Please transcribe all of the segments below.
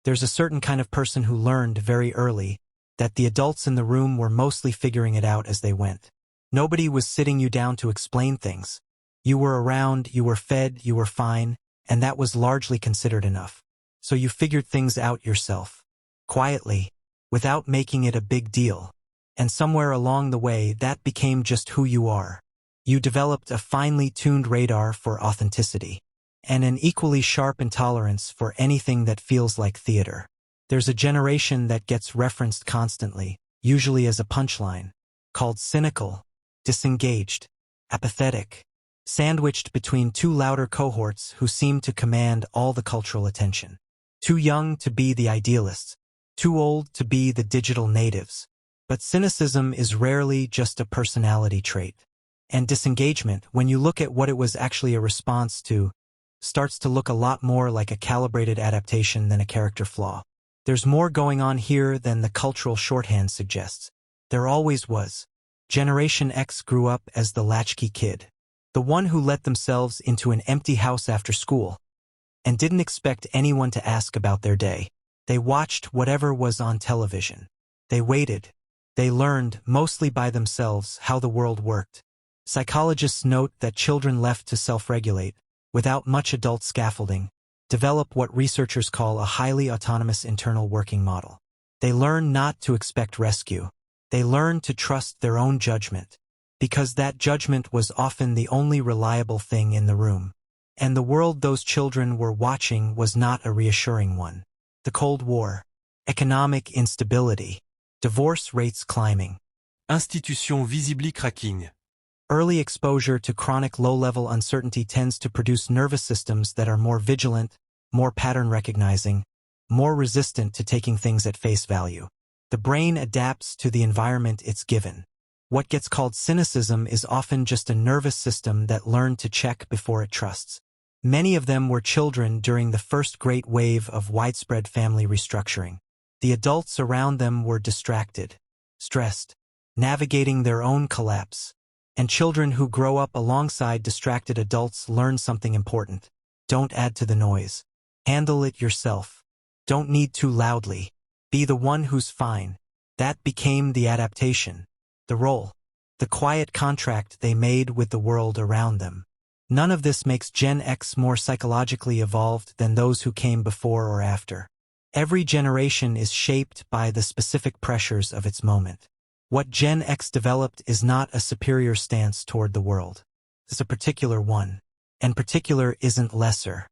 There's a certain kind of person who learned very early that the adults in the room were mostly figuring it out as they went. Nobody was sitting you down to explain things. You were around, you were fed, you were fine, and that was largely considered enough. So you figured things out yourself, quietly, without making it a big deal. And somewhere along the way, that became just who you are. You developed a finely tuned radar for authenticity, and an equally sharp intolerance for anything that feels like theater. There's a generation that gets referenced constantly, usually as a punchline, called cynical, disengaged, apathetic, sandwiched between two louder cohorts who seem to command all the cultural attention. Too young to be the idealists, too old to be the digital natives. But cynicism is rarely just a personality trait. And disengagement, when you look at what it was actually a response to, starts to look a lot more like a calibrated adaptation than a character flaw. There's more going on here than the cultural shorthand suggests. There always was. Generation X grew up as the latchkey kid, the one who let themselves into an empty house after school, and didn't expect anyone to ask about their day. They watched whatever was on television. They waited. They learned, mostly by themselves, how the world worked. Psychologists note that children left to self-regulate, without much adult scaffolding, develop what researchers call a highly autonomous internal working model. They learn not to expect rescue. They learn to trust their own judgment, because that judgment was often the only reliable thing in the room. And the world those children were watching was not a reassuring one. The Cold War, economic instability, divorce rates climbing, Institutions visibly cracking. early exposure to chronic low-level uncertainty tends to produce nervous systems that are more vigilant, more pattern-recognizing, more resistant to taking things at face value. The brain adapts to the environment it's given. What gets called cynicism is often just a nervous system that learned to check before it trusts. Many of them were children during the first great wave of widespread family restructuring. The adults around them were distracted, stressed, navigating their own collapse. And children who grow up alongside distracted adults learn something important. Don't add to the noise. Handle it yourself. Don't need too loudly. Be the one who's fine. That became the adaptation, the role, the quiet contract they made with the world around them. None of this makes Gen X more psychologically evolved than those who came before or after. Every generation is shaped by the specific pressures of its moment. What Gen X developed is not a superior stance toward the world. It's a particular one, and particular isn't lesser.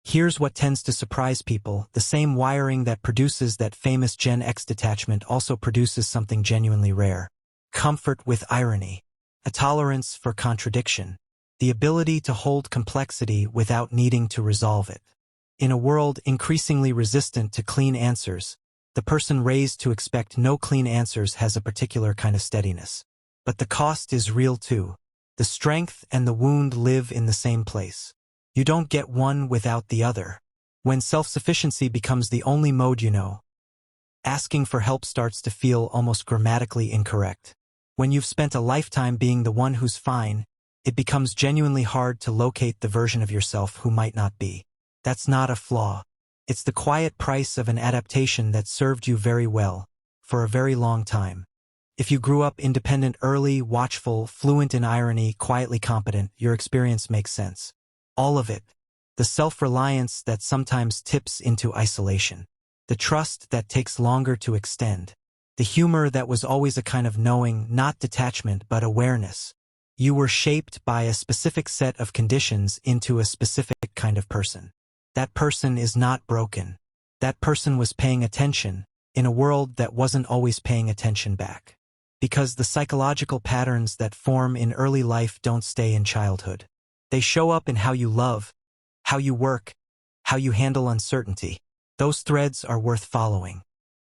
Here's what tends to surprise people: the same wiring that produces that famous Gen X detachment also produces something genuinely rare. Comfort with irony, a tolerance for contradiction, the ability to hold complexity without needing to resolve it. In a world increasingly resistant to clean answers, the person raised to expect no clean answers has a particular kind of steadiness. But the cost is real too. The strength and the wound live in the same place. You don't get one without the other. When self-sufficiency becomes the only mode you know, asking for help starts to feel almost grammatically incorrect. When you've spent a lifetime being the one who's fine, it becomes genuinely hard to locate the version of yourself who might not be. That's not a flaw. It's the quiet price of an adaptation that served you very well, for a very long time. If you grew up independent early, watchful, fluent in irony, quietly competent, your experience makes sense. All of it. The self-reliance that sometimes tips into isolation. The trust that takes longer to extend. The humor that was always a kind of knowing, not detachment but awareness. You were shaped by a specific set of conditions into a specific kind of person. That person is not broken. That person was paying attention, in a world that wasn't always paying attention back. Because the psychological patterns that form in early life don't stay in childhood. They show up in how you love, how you work, how you handle uncertainty. Those threads are worth following.